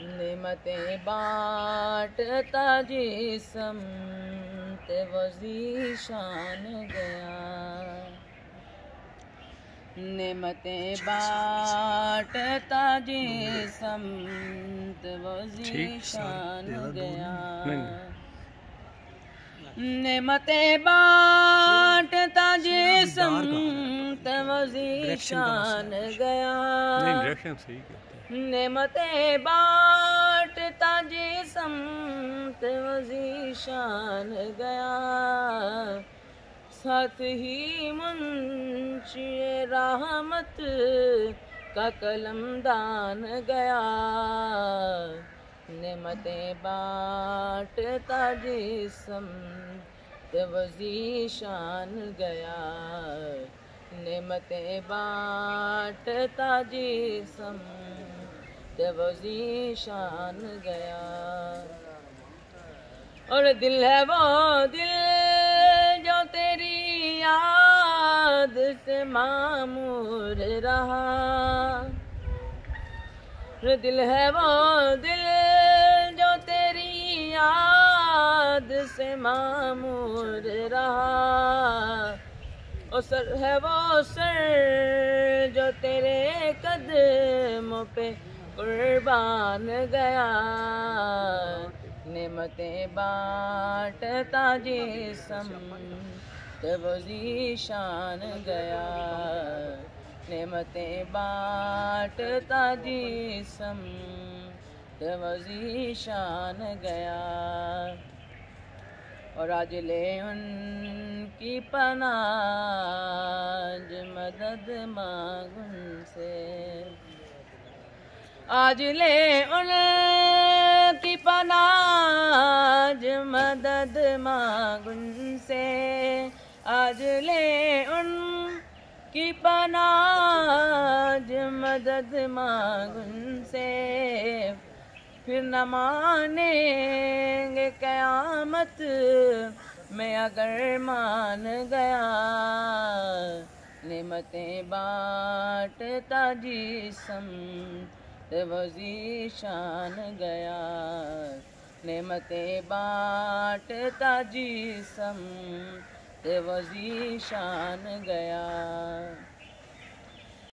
नेमतें बाँटता जिस्म ते वज़ीशान गया। नेमतें बाँटता जिस्म ते वज़ीशान गया। नेमतें बाँटता जिस्म ते वज़ीशान गया। नेमतें बाँटता जिस्म ते वज़ीशान गया। साथ ही मुंशी रहमत का कलमदान गया। नेमतें बाँटता जिस्म ते वज़ीशान गया। नेमतें बाँटता जिस्म ते वज़ीशान गया। और दिल है वो दिल जो तेरी याद से मामूर रहा। दिल है वो दिल जो तेरी याद से मामूर रहा। और सर है वो सर जो तेरे कदमों पे कुर्बान गया। नेमतें बाँटता जिस्म ते वज़ीशान गया। नेमतें बाँटता जिस्म ते वज़ीशान गया। और आज ले उनकी पनाह मदद मांग उनसे। आज ले उनकी पनाह मदद मांग उनसे। आज ले उनकी पनाह मदद मांग उनसे। फिर न मानेंगे क़यामत में अगर मान गया। नेमतें बाँटता जिस्म ते वज़ीशान गया। नेमतें बाँटता जिस्म ते वज़ीशान गया।